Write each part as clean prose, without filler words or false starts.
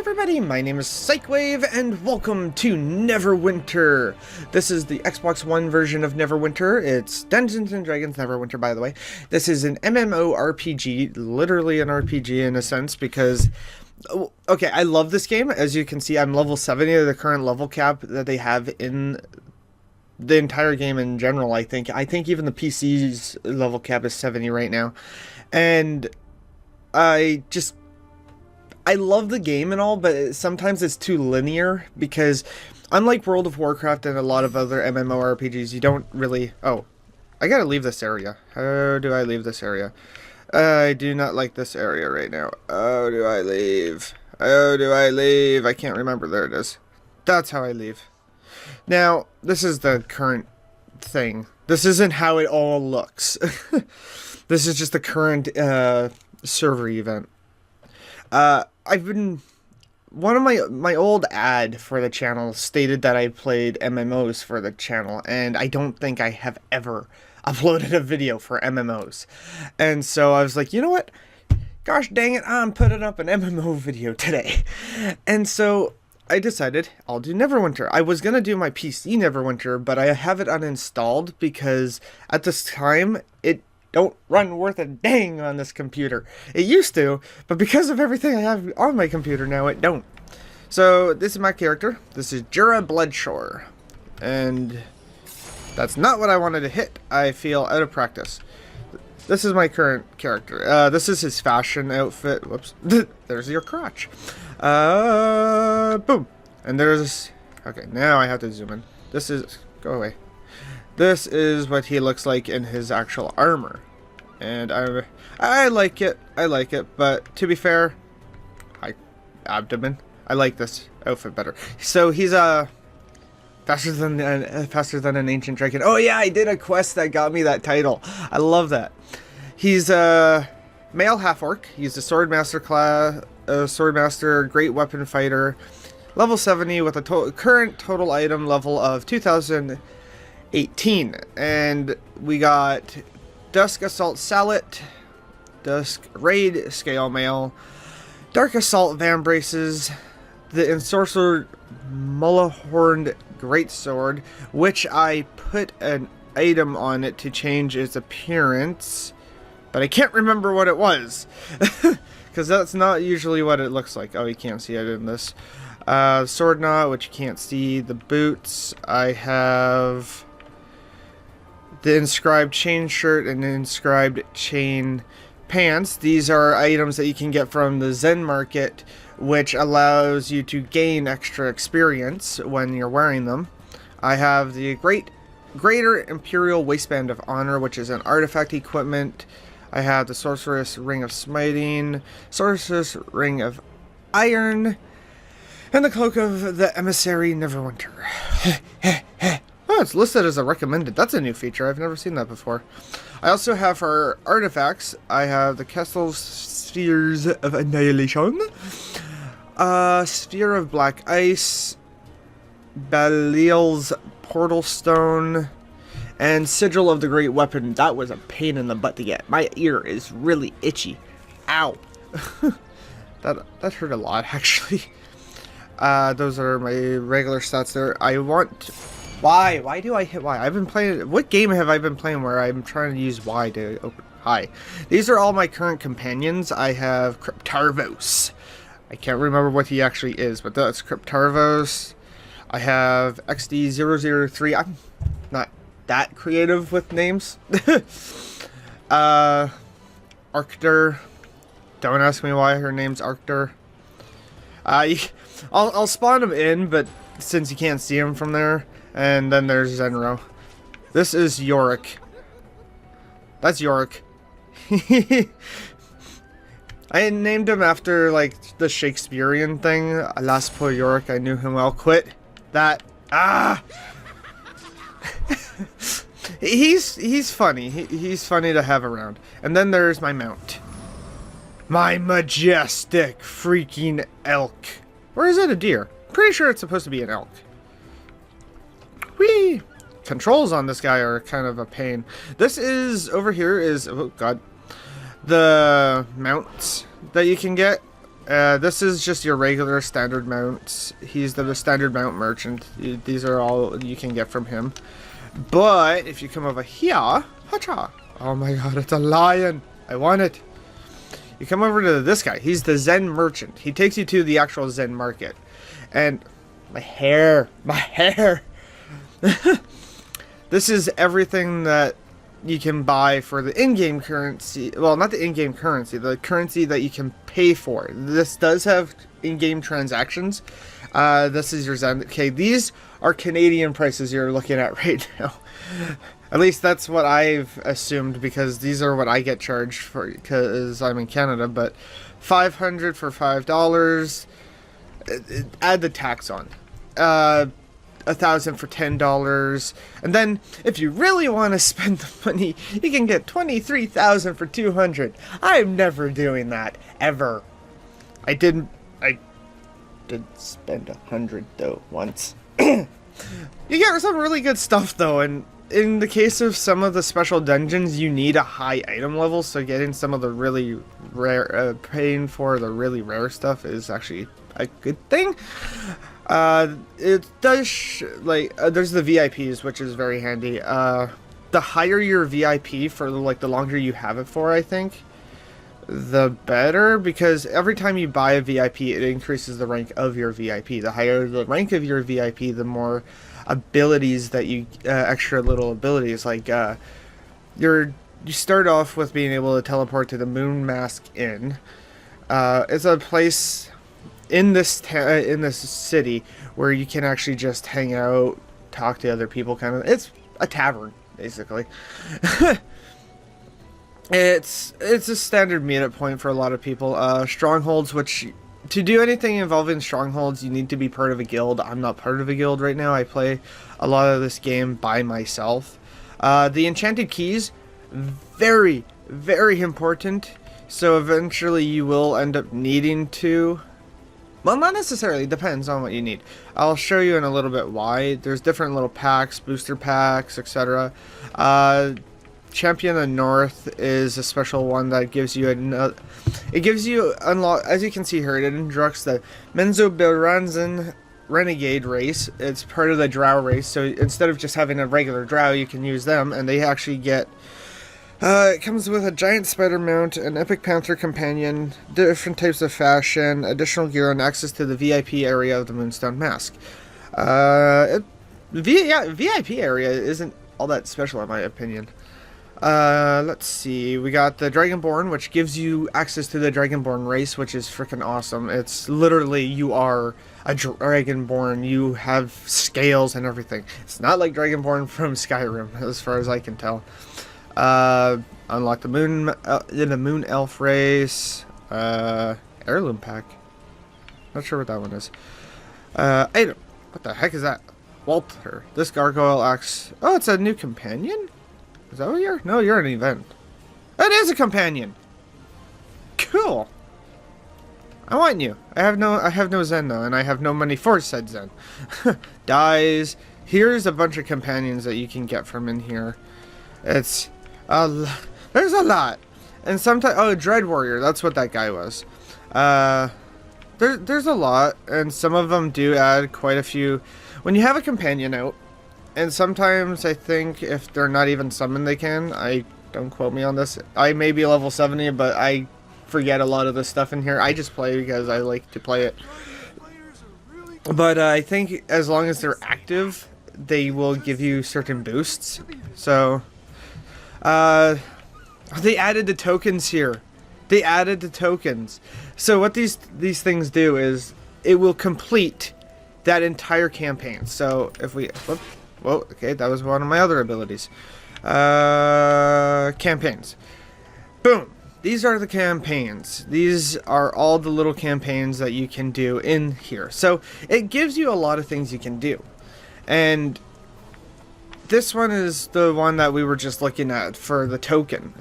everybody, my name is MsNicolePlayz and welcome to Neverwinter. This is the Xbox One version of Neverwinter. It's Dungeons & Dragons Neverwinter, by the way. This is an MMORPG, literally an RPG in a sense, because... Okay, I love this game. As you can see, I'm level 70 of the current level cap that they have in the entire game in general, I think. I think even the PC's level cap is 70 right now. And I love the game and all, but sometimes it's too linear because unlike World of Warcraft and a lot of other MMORPGs, you don't really... Oh, I gotta leave this area. How do I leave this area? I do not like this area right now. How do I leave? How do I leave? I can't remember. There it is. That's how I leave. Now, this is the current thing. This isn't how it all looks. This is just the current server event. One of my old ad for the channel stated that I played MMOs for the channel, and I don't think I have ever uploaded a video for MMOs. And so I was like, you know what? Gosh dang it, I'm putting up an MMO video today. And so I decided I'll do Neverwinter. I was gonna do my PC Neverwinter, but I have it uninstalled because at this time it don't run worth a dang on this computer. It used to, but because of everything I have on my computer now, it don't. So this is my character. This is Jura Bloodshore. And that's not what I wanted to hit. I feel out of practice. This is my current character. This is his fashion outfit. Whoops. There's your crotch. Boom. And there's... Okay, now I have to zoom in. This is... Go away. This is what he looks like in his actual armor. And I like it. I like it. But to be fair... Abdomen. I like this outfit better. So he's faster than an ancient dragon. Oh yeah, I did a quest that got me that title. I love that. He's a male half-orc. He's a swordmaster class, swordmaster, great weapon fighter, level 70 with a current total item level of 2018. And we got Dusk Assault Salet, Dusk Raid Scale Mail, Dark Assault Vambraces, the Ensorcered Mullahorned Greatsword, which I put an item on it to change its appearance, but I can't remember what it was, because that's not usually what it looks like. Oh, you can't see it in this. Sword knot, which you can't see. The boots. I have the inscribed chain shirt and the inscribed chain pants. These are items that you can get from the Zen Market, which allows you to gain extra experience when you're wearing them. I have the Greater Imperial Waistband of Honor, which is an artifact equipment. I have the Sorceress Ring of Smiting, Sorceress Ring of Iron, and the Cloak of the Emissary Neverwinter. Oh, it's listed as a recommended. That's a new feature. I've never seen that before. I also have our artifacts. I have the Kessel's Spheres of Annihilation, Sphere of Black Ice, Belial's Portal Stone, and Sigil of the Great Weapon. That was a pain in the butt to get. My ear is really itchy. Ow. that hurt a lot, actually. Those are my regular stats there. I want... Y. Why do I hit Y? I've been playing... What game have I been playing where I'm trying to use Y to open... Hi. These are all my current companions. I have Cryptarvos. I can't remember what he actually is, but that's Cryptarvos. I have XD003. I'm not that creative with names. Arctur. Don't ask me why her name's Arctur. I'll spawn him in, but since you can't see him from there. And then there's Zenro. This is Yorick. That's Yorick. I named him after, like, the Shakespearean thing. Alas, poor Yorick, I knew him well. Quit that. Ah! He's funny. He's funny to have around. And then there's my mount. My majestic freaking elk. Or is it a deer? Pretty sure it's supposed to be an elk. Whee! Controls on this guy are kind of a pain. This is, over here is, oh god, the mounts that you can get. This is just your regular standard mounts. He's the standard mount merchant. These are all you can get from him. But if you come over here, hacha! Oh my god, it's a lion! I want it. You come over to this guy. He's the Zen Merchant. He takes you to the actual Zen Market. And my hair. This is everything that you can buy for the in-game currency. Well, not the in-game currency. The currency that you can pay for. This does have in-game transactions. This is your Zen. Okay, these are Canadian prices you're looking at right now. At least that's what I've assumed, because these are what I get charged for because I'm in Canada. But $500 for $5. Add the tax on. $1,000 for $10, and then if you really want to spend the money, you can get 23,000 for $200. I'm never doing that ever. I did spend 100 though once. You get some really good stuff though, and in the case of some of the special dungeons, you need a high item level, so getting some of the really rare, paying for the really rare stuff is actually a good thing. It does there's the VIPs, which is very handy. The higher your VIP for the longer you have it for, I think, the better, because every time you buy a VIP, it increases the rank of your VIP. The higher the rank of your VIP, the more abilities that you extra little abilities you start off with being able to teleport to the Moon Mask Inn. It's a place in this city where you can actually just hang out, talk to other people, kind of. It's a tavern basically. It's a standard meetup point for a lot of people. Strongholds, which to do anything involving strongholds, you need to be part of a guild. I'm not part of a guild right now. I play a lot of this game by myself. The enchanted keys, very, very important. So eventually you will end up needing to... Well, not necessarily. Depends on what you need. I'll show you in a little bit why. There's different little packs, booster packs, etc. Champion of the North is a special one that gives you another... It gives you unlock... As you can see here, it instructs the Menzoberranzan Renegade race. It's part of the Drow race, so instead of just having a regular Drow, you can use them, and they actually get... it comes with a giant spider mount, an epic panther companion, different types of fashion, additional gear, and access to the VIP area of the Moonstone Mask. VIP area isn't all that special in my opinion. Let's see, we got the Dragonborn, which gives you access to the Dragonborn race, which is freaking awesome. It's literally, you are a Dragonborn, you have scales and everything. It's not like Dragonborn from Skyrim, as far as I can tell. Unlock the Moon Elf race, heirloom pack. Not sure what that one is. Item. What the heck is that? Walter. This gargoyle acts... Oh, it's a new companion? Is that what you're... No, you're an event. It is a companion! Cool! I want you. I have no Zen though, and I have no money for said Zen. Dies. Here's a bunch of companions that you can get from in here. It's... there's a lot. And sometimes... Oh, Dread Warrior. That's what that guy was. There's a lot. And some of them do add quite a few. When you have a companion out, and sometimes I think if they're not even summoned, they can. Don't quote me on this. I may be level 70, but I forget a lot of the stuff in here. I just play because I like to play it. But I think as long as they're active, they will give you certain boosts. So... they added the tokens here. They added the tokens. So what these things do is it will complete that entire campaign. So if we... Whoa, okay, that was one of my other abilities. Campaigns. Boom. These are the campaigns. These are all the little campaigns that you can do in here. So it gives you a lot of things you can do. And... this one is the one that we were just looking at for the token.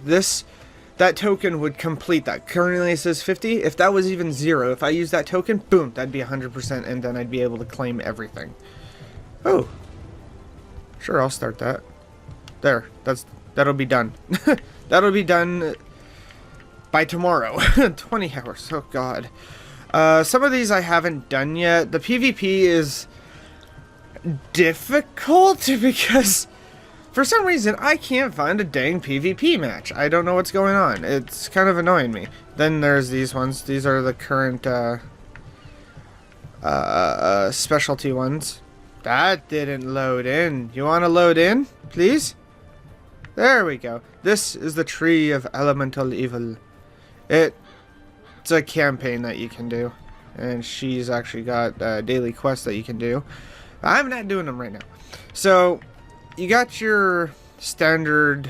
That token would complete that. Currently it says 50. If that was even 0, if I use that token, boom, that'd be 100%, and then I'd be able to claim everything. Oh. Sure, I'll start that. There. That'll be done. That'll be done by tomorrow. 20 hours. Oh, God. Some of these I haven't done yet. The PvP is difficult because for some reason I can't find a dang PvP match. I don't know what's going on. It's kind of annoying me. Then there's these ones. These are the current specialty ones. That didn't load in. You want to load in, please? There we go. This is the Tree of Elemental Evil. It's a campaign that you can do. And she's actually got daily quests that you can do. I'm not doing them right now. So, you got your standard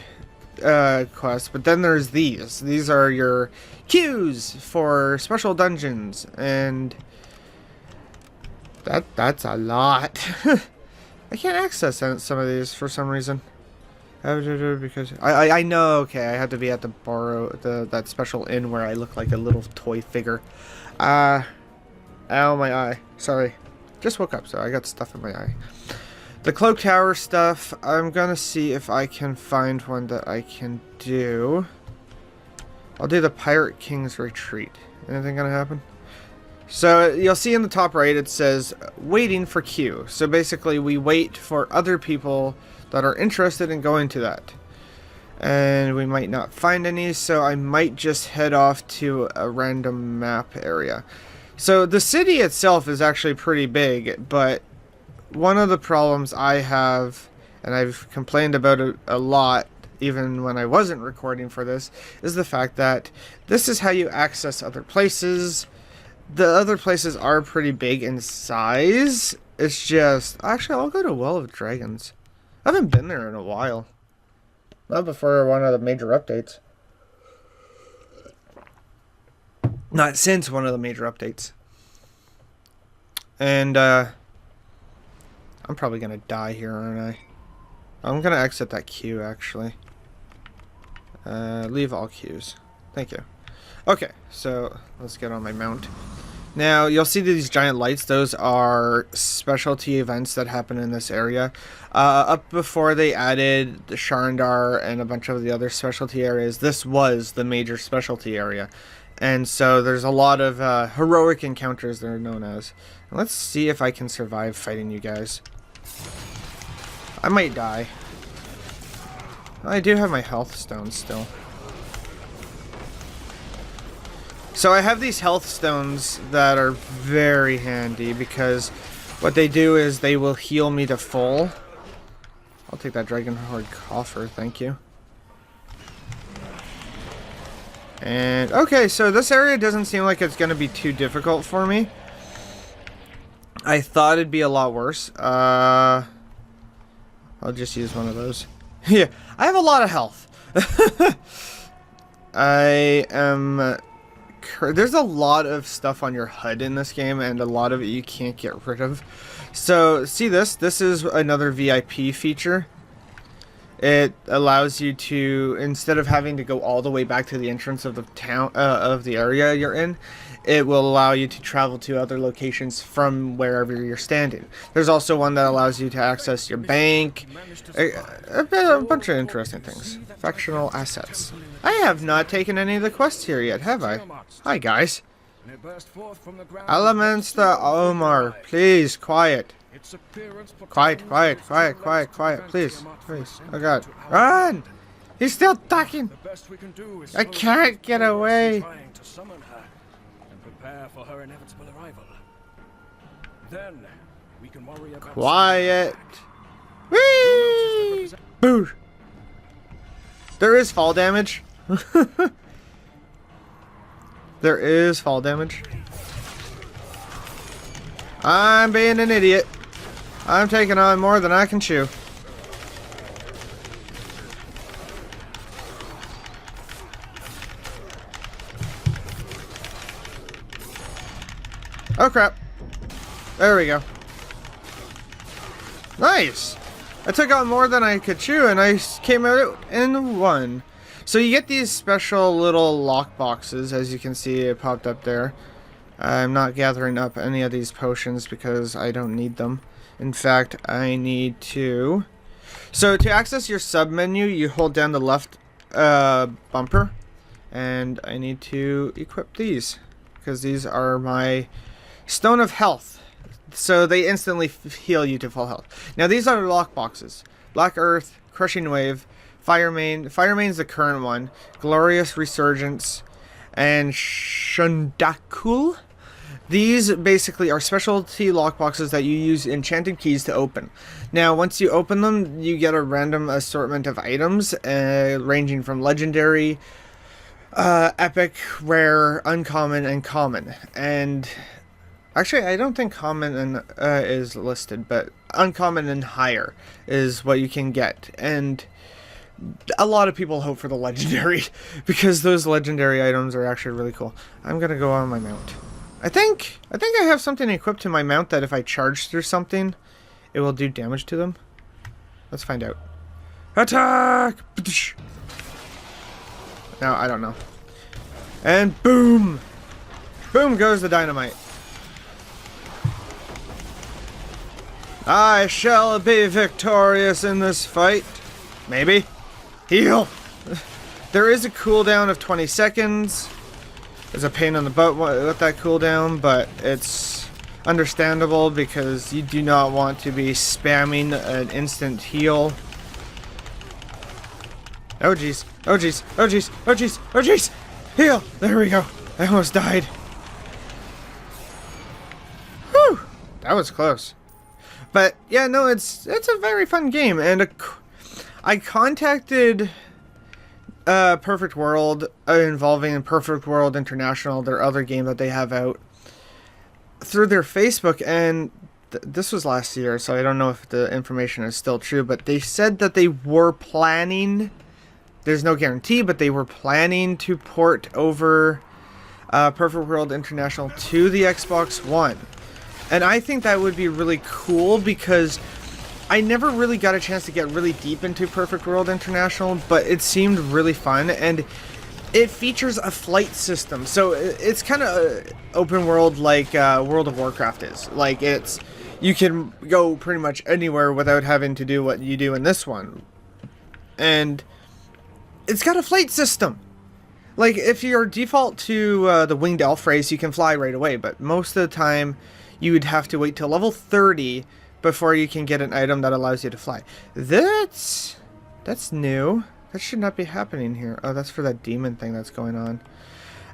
quests, but then there's these. These are your queues for special dungeons, and that's a lot. I can't access some of these for some reason. Because I know, okay, I had to be at the that special inn where I look like a little toy figure. Ow, my eye. Sorry. Just woke up, so I got stuff in my eye. The Cloak Tower stuff, I'm gonna see if I can find one that I can do. I'll do the Pirate King's Retreat. Anything gonna happen? So you'll see in the top right it says waiting for queue. So basically we wait for other people that are interested in going to that. And we might not find any, so I might just head off to a random map area. So the city itself is actually pretty big, but one of the problems I have, and I've complained about it a lot even when I wasn't recording for this, is the fact that this is how you access other places. The other places are pretty big in size. It's just... Actually, I'll go to Well of Dragons. I haven't been there in a while. Not before one of the major updates. Not since one of the major updates. And, I'm probably gonna die here, aren't I? I'm gonna exit that queue, actually. Leave all queues. Thank you. Okay, so let's get on my mount. Now, you'll see these giant lights. Those are specialty events that happen in this area. Up before they added the Sharndar and a bunch of the other specialty areas, this was the major specialty area. And so there's a lot of heroic encounters they're known as. And let's see if I can survive fighting you guys. I might die. I do have my health stones still. So I have these health stones that are very handy because what they do is they will heal me to full. I'll take that Dragon Horde coffer, thank you. And okay, so this area doesn't seem like it's going to be too difficult for me. I thought it'd be a lot worse. I'll just use one of those. Yeah, I have a lot of health. I am... There's a lot of stuff on your HUD in this game, and a lot of it you can't get rid of. So, see this? This is another VIP feature. It allows you to, instead of having to go all the way back to the entrance of the town, of the area you're in, it will allow you to travel to other locations from wherever you're standing. There's also one that allows you to access your bank, a bunch of interesting things. Factional assets. I have not taken any of the quests here yet, have I? Hi, guys. Elements the Omar, please, quiet. Quiet, quiet, quiet, quiet, quiet, please, please. Oh God, run! He's still talking. I can't get away. Quiet. Whee! Boo! There is fall damage. There is fall damage. I'm being an idiot. I'm taking on more than I can chew. Oh crap. There we go. Nice! I took on more than I could chew and I came out in one. So you get these special little lock boxes, as you can see it popped up there. I'm not gathering up any of these potions because I don't need them. In fact, I need to... So to access your sub menu, you hold down the left bumper. And I need to equip these. because these are my Stone of Health. So they instantly heal you to full health. Now these are lockboxes. Black Earth, Crushing Wave, Fire Main. Fire Main's the current one. Glorious Resurgence, and Shundakul. These basically are specialty lockboxes that you use enchanted keys to open. Now, once you open them, you get a random assortment of items, ranging from legendary, epic, rare, uncommon, and common. And actually, I don't think common and is listed, but uncommon and higher is what you can get. And a lot of people hope for the legendary because those legendary items are actually really cool. I'm gonna go on my mount. I think I have something equipped to my mount that if I charge through something, it will do damage to them. Let's find out. Attack! No, I don't know. And boom! Boom goes the dynamite. I shall be victorious in this fight. Maybe. Heal! There is a cooldown of 20 seconds. It's a pain in the butt with that cooldown, but it's understandable because you do not want to be spamming an instant heal. Oh jeez, oh jeez, oh jeez, oh jeez, oh jeez! Heal! There we go. I almost died. Whew! That was close. But yeah, no, it's a very fun game, and I contacted Perfect World, involving Perfect World International, their other game that they have out, through their Facebook, and this was last year, so I don't know if the information is still true, but they said that they were planning, there's no guarantee, but they were planning to port over Perfect World International to the Xbox One. And I think that would be really cool because I never really got a chance to get really deep into Perfect World International, but it seemed really fun, and it features a flight system. So it's kind of open world like World of Warcraft is. Like, you can go pretty much anywhere without having to do what you do in this one. And it's got a flight system. Like, if you're default to the Winged Elf race, you can fly right away, but most of the time you would have to wait till level 30 before you can get an item that allows you to fly. That's new. That should not be happening here. Oh, that's for that demon thing that's going on.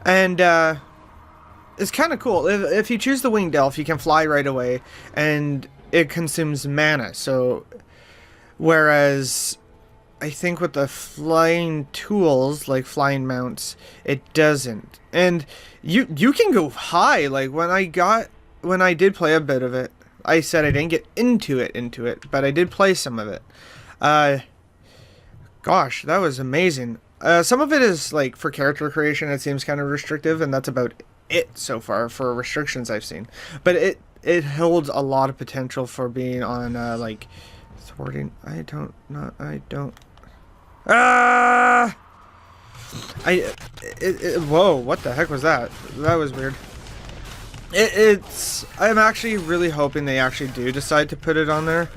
And it's kind of cool. If you choose the Winged Elf, you can fly right away, and it consumes mana. So, whereas I think with the flying tools, like flying mounts, it doesn't. And you can go high. Like, when I did play a bit of it, I said I didn't get into it, but I did play some of it. Gosh, that was amazing. Some of it is, like, for character creation, it seems kind of restrictive, and that's about it so far for restrictions I've seen. But it holds a lot of potential for being on, like, thwarting. Whoa, what the heck was that? That was weird. I'm actually really hoping they actually do decide to put it on there,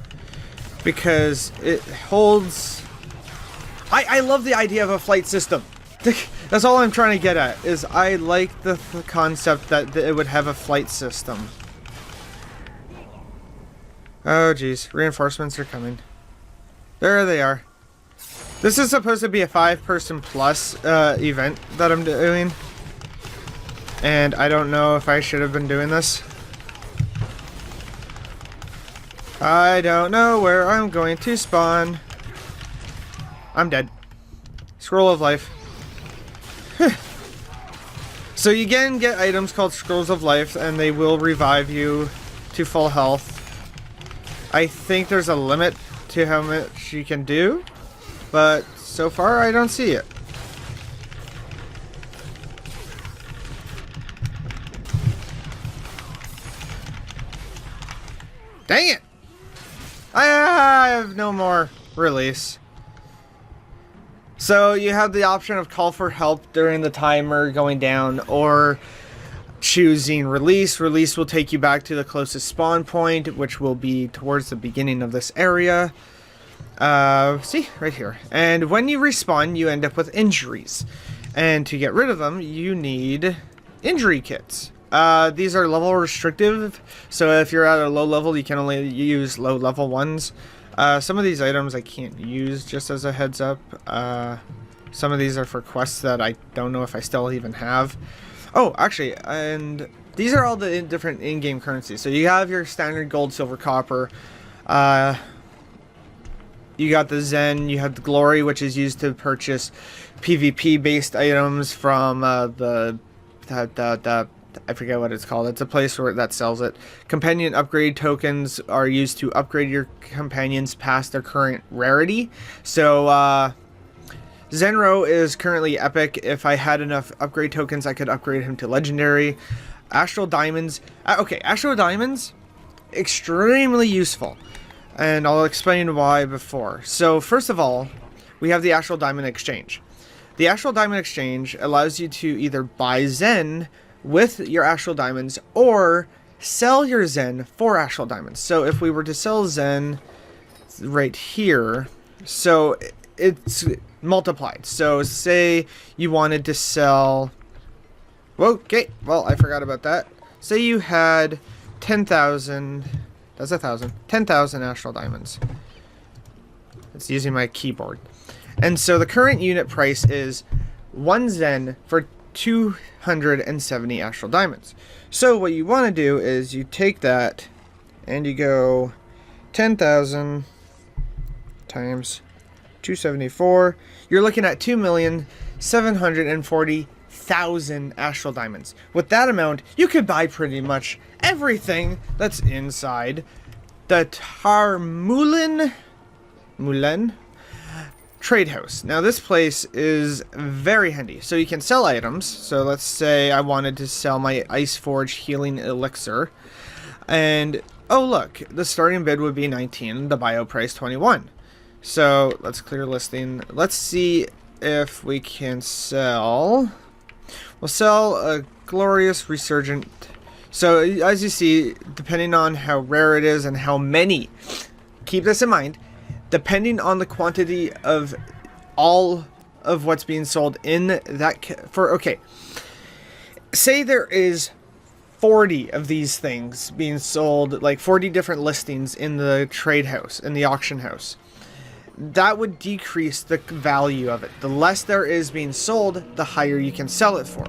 because it holds. I love the idea of a flight system. That's all I'm trying to get at, is I like the concept that it would have a flight system. Oh geez, reinforcements are coming. There they are. This is supposed to be a 5-person plus event that I'm doing. And I don't know if I should have been doing this. I don't know where I'm going to spawn. I'm dead. Scroll of Life. So you can get items called Scrolls of Life, and they will revive you to full health. I think there's a limit to how much you can do, but so far I don't see it. Dang it! I have no more release. So you have the option of call for help during the timer going down, or choosing release. Release will take you back to the closest spawn point, which will be towards the beginning of this area. See, right here. And when you respawn, you end up with injuries. And to get rid of them, you need injury kits. These are level restrictive, so if you're at a low level, you can only use low level ones. Some of these items I can't use, just as a heads up. Some of these are for quests that I don't know if I still even have. Oh, actually, and these are all the different in-game currencies. So you have your standard gold, silver, copper. You got the Zen, you have the Glory, which is used to purchase PvP-based items from the I forget what it's called. It's a place where that sells it. Companion upgrade tokens are used to upgrade your companions past their current rarity. So Zenro is currently epic. If I had enough upgrade tokens, I could upgrade him to legendary. Astral diamonds. Okay, astral diamonds, extremely useful. And I'll explain why before. So first of all, we have the Astral Diamond Exchange. The Astral Diamond Exchange allows you to either buy Zen with your Astral Diamonds or sell your Zen for Astral Diamonds. So if we were to sell Zen right here, so it's multiplied. So say you wanted to sell... Okay, well, I forgot about that. Say you had 10,000... That's 1,000. 10,000 Astral Diamonds. It's using my keyboard. And so the current unit price is 1 Zen for 270 Astral Diamonds. So what you want to do is you take that and you go 10,000 times 274. You're looking at 2,740,000 Astral Diamonds. With that amount, you could buy pretty much everything that's inside the Mulen trade house. Now this place is very handy. So you can sell items. So let's say I wanted to sell my Ice Forge healing elixir. And oh look, the starting bid would be 19, the bio price 21. So let's clear listing. Let's see if we can sell. We'll sell a glorious resurgent. So as you see, depending on how rare it is and how many, keep this in mind, depending on the quantity of all of what's being sold in that okay, say there is 40 of these things being sold, like 40 different listings in the trade house, in the auction house. That would decrease the value of it. The less there is being sold, the higher you can sell it for.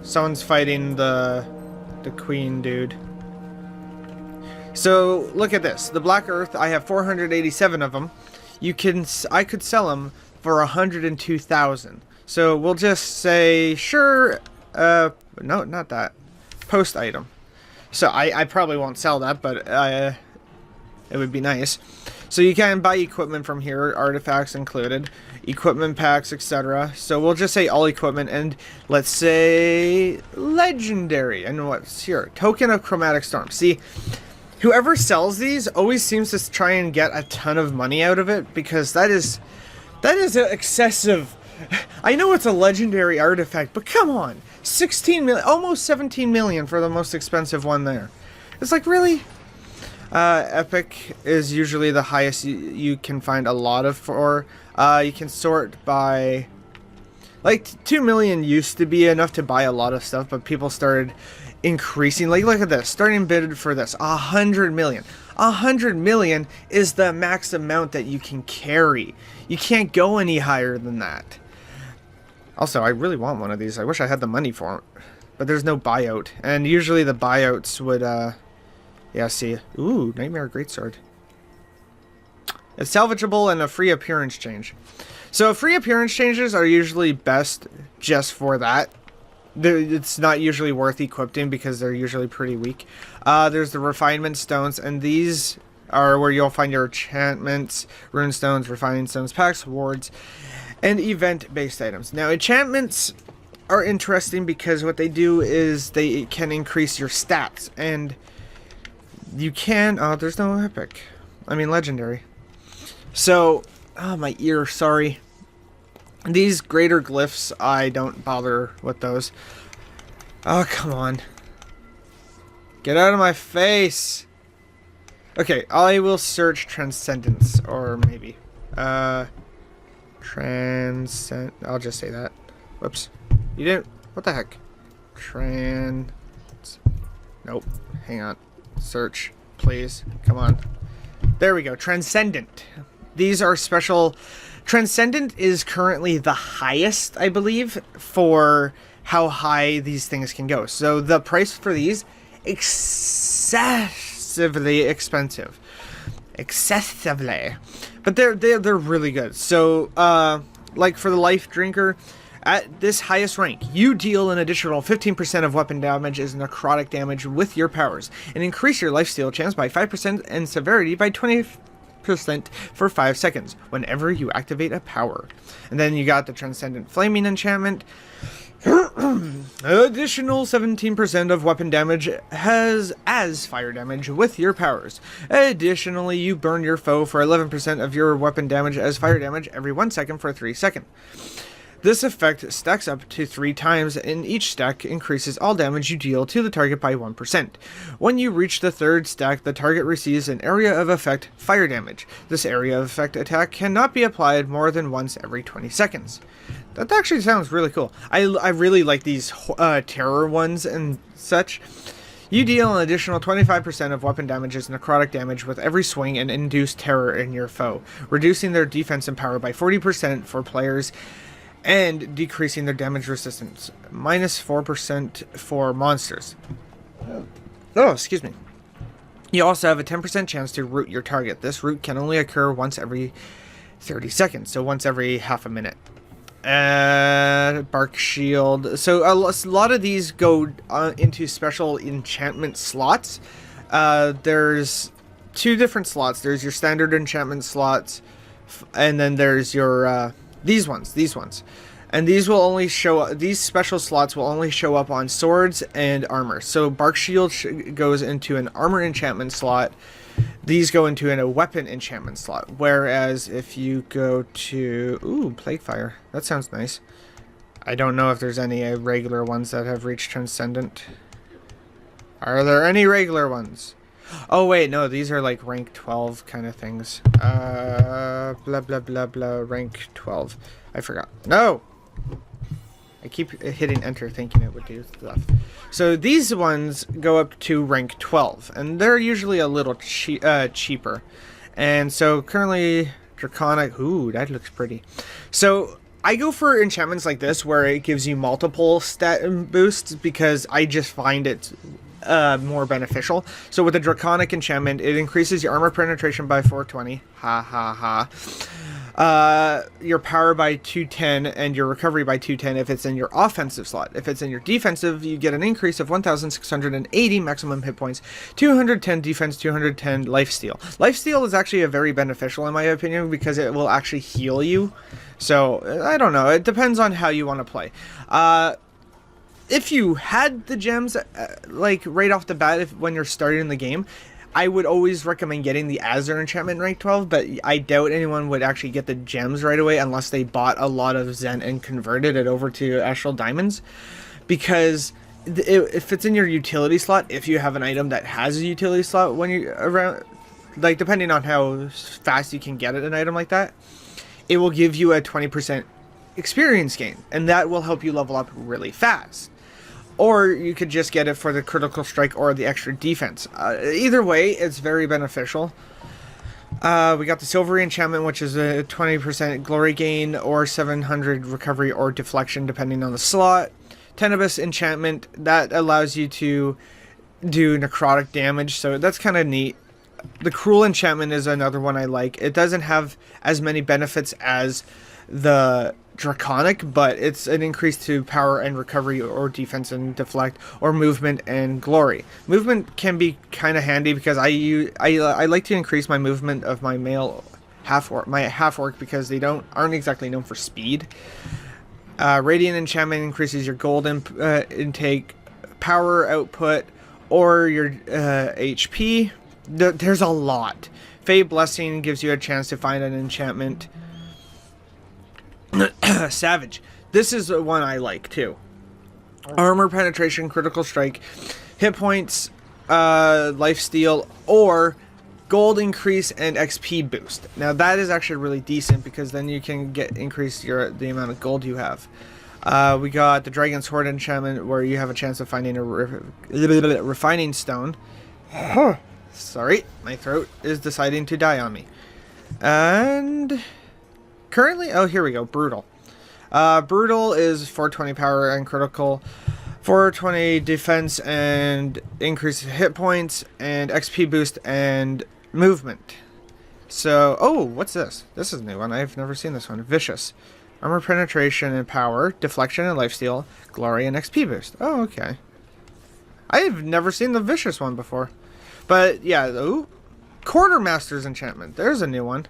Someone's fighting the queen dude. So look at this. The Black Earth, I have 487 of them. I could sell them for 102,000. So we'll just say, sure, no, not that. Post item. So I probably won't sell that, but it would be nice. So you can buy equipment from here, artifacts included, equipment packs, etc. So we'll just say all equipment, and let's say legendary. And what's here? Token of Chromatic Storm. See, whoever sells these always seems to try and get a ton of money out of it, because that is excessive. I know it's a legendary artifact, but come on, 16 million, almost 17 million for the most expensive one there. It's like, really? Epic is usually the highest you can find a lot of for. You can sort by, like, 2 million used to be enough to buy a lot of stuff, but people started increasing. Like, look at this, starting bid for this, 100 million. 100 million is the max amount that you can carry. You can't go any higher than that. Also, I really want one of these. I wish I had the money for it, but there's no buyout, and usually the buyouts would yeah, see. Ooh, Nightmare Greatsword. It's salvageable and a free appearance change. So free appearance changes are usually best just for that. It's not usually worth equipping because they're usually pretty weak. There's the refinement stones, and these are where you'll find your enchantments, rune stones, refining stones, packs, wards, and event-based items. Now, enchantments are interesting because what they do is they can increase your stats, and you can... Oh, there's no epic. I mean, legendary. So... Oh, my ear, sorry. These greater glyphs, I don't bother with those. Oh, come on. Get out of my face! Okay, I will search Transcendence, or maybe. I'll just say that. Whoops. You didn't... What the heck? Nope. Hang on. Search, please. Come on. There we go. Transcendent. These are special. Transcendent is currently the highest, I believe, for how high these things can go. So the price for these, excessively expensive. Excessively. But they're really good. So, like for the Life Drinker, at this highest rank, you deal an additional 15% of weapon damage as necrotic damage with your powers, and increase your lifesteal chance by 5% and severity by 20% for 5 seconds whenever you activate a power. And then you got the Transcendent Flaming enchantment. Additional 17% of weapon damage as fire damage with your powers. Additionally, you burn your foe for 11% of your weapon damage as fire damage every 1 second for 3 seconds. This effect stacks up to 3 times, and each stack increases all damage you deal to the target by 1%. When you reach the 3rd stack, the target receives an area of effect fire damage. This area of effect attack cannot be applied more than once every 20 seconds. That actually sounds really cool. I really like these terror ones and such. You deal an additional 25% of weapon damage as necrotic damage with every swing and induce terror in your foe, reducing their defense and power by 40% for players and decreasing their damage resistance, minus 4% for monsters. Oh, excuse me. You also have a 10% chance to root your target. This root can only occur once every 30 seconds, so once every half a minute. Bark Shield. So a lot of these go into special enchantment slots. There's 2 different slots. There's your standard enchantment slots, and then there's your these ones, and these will only show up. These special slots will only show up on swords and armor. So Bark Shield goes into an armor enchantment slot. These go into a weapon enchantment slot. Whereas if you go to Plague Fire, that sounds nice. I don't know if there's any regular ones that have reached Transcendent. Are there any regular ones? Oh wait, no, these are like rank 12 kind of things. Blah blah blah blah, rank 12. I forgot. No! I keep hitting enter thinking it would do stuff. So these ones go up to rank 12, and they're usually a little cheaper. And so currently Draconic, ooh, that looks pretty. So I go for enchantments like this where it gives you multiple stat boosts because I just find it more beneficial. So with the Draconic enchantment, it increases your armor penetration by 420. Ha ha ha. Your power by 210 and your recovery by 210 if it's in your offensive slot. If it's in your defensive, you get an increase of 1,680 maximum hit points, 210 defense, 210 lifesteal. Lifesteal is actually a very beneficial in my opinion because it will actually heal you. So I don't know. It depends on how you want to play. If you had the gems like right off the bat when you're starting the game, I would always recommend getting the Azure enchantment rank 12, but I doubt anyone would actually get the gems right away unless they bought a lot of Zen and converted it over to Astral Diamonds. Because if it's in your utility slot, if you have an item that has a utility slot when you're around, like depending on how fast you can get an item like that, it will give you a 20% experience gain, and that will help you level up really fast. Or you could just get it for the critical strike or the extra defense. Either way, it's very beneficial. We got the Silvery enchantment, which is a 20% glory gain or 700 recovery or deflection, depending on the slot. Tenebris enchantment, that allows you to do necrotic damage, so that's kind of neat. The Cruel enchantment is another one I like. It doesn't have as many benefits as the Draconic, but it's an increase to power and recovery or defense and deflect or movement and glory. Movement can be kind of handy because I like to increase my movement of my male half orc because they aren't exactly known for speed. Radiant enchantment increases your gold intake, power output, or your HP. There's a lot. Fey Blessing gives you a chance to find an enchantment. Savage. This is one I like too. Armor penetration, critical strike, hit points, lifesteal, or gold increase and XP boost. Now that is actually really decent because then you can increase the amount of gold you have. We got the Dragon's Horde enchantment, where you have a chance of finding a refining stone. Sorry, my throat is deciding to die on me. And currently, oh, here we go, Brutal. Brutal is 420 power and critical, 420 defense and increase hit points, and XP boost and movement. So, oh, what's this? This is a new one. I've never seen this one. Vicious. Armor penetration and power, deflection and lifesteal, glory and XP boost. Oh, okay. I've never seen the Vicious one before. But, yeah, ooh. Quartermaster's enchantment. There's a new one.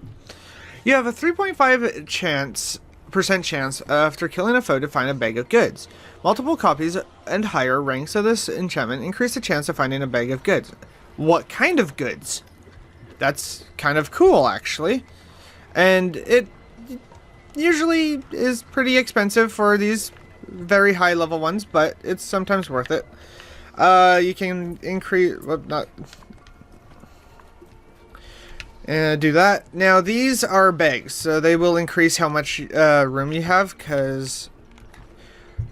You have a 3.5% chance after killing a foe to find a bag of goods. Multiple copies and higher ranks of this enchantment increase the chance of finding a bag of goods. What kind of goods? That's kind of cool, actually. And it usually is pretty expensive for these very high level ones, but it's sometimes worth it. You can increase, well, not do that. Now these are bags, so they will increase how much room you have, because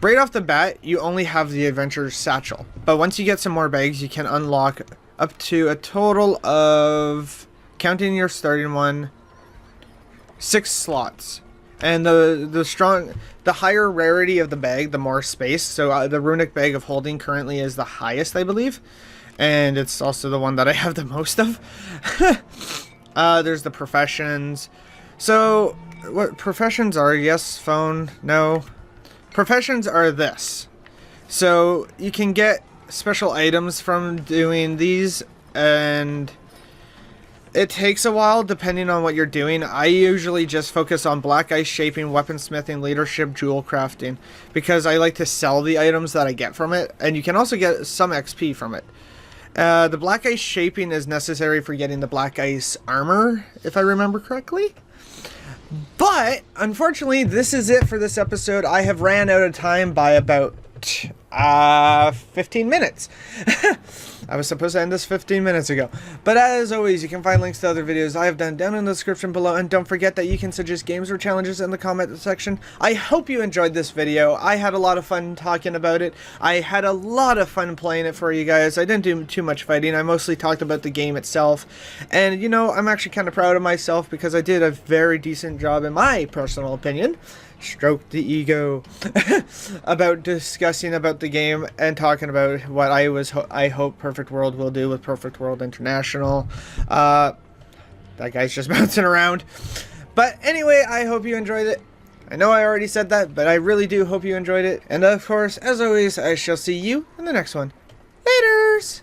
right off the bat you only have the adventurer's satchel, but once you get some more bags you can unlock up to a total of, counting your starting one, 6 slots. And the higher rarity of the bag, the more space. So the runic bag of holding currently is the highest, I believe, and it's also the one that I have the most of. There's the professions. So what professions are? Yes, phone, no. Professions are this. So you can get special items from doing these, and it takes a while depending on what you're doing. I usually just focus on black ice shaping, weaponsmithing, leadership, jewel crafting, because I like to sell the items that I get from it, and you can also get some XP from it. The black ice shaping is necessary for getting the black ice armor, if I remember correctly. But unfortunately, this is it for this episode. I have ran out of time by about 15 minutes. I was supposed to end this 15 minutes ago. But as always, you can find links to other videos I have done down in the description below. And don't forget that you can suggest games or challenges in the comment section. I hope you enjoyed this video. I had a lot of fun talking about it. I had a lot of fun playing it for you guys. I didn't do too much fighting. I mostly talked about the game itself. And, you know, I'm actually kind of proud of myself because I did a very decent job, in my personal opinion. Stroke the ego about discussing about the game and talking about what I hope Perfect World will do with Perfect World International. That guy's just bouncing around. But anyway, I hope you enjoyed it. I know I already said that, but I really do hope you enjoyed it. And of course, as always, I shall see you in the next one. Laters!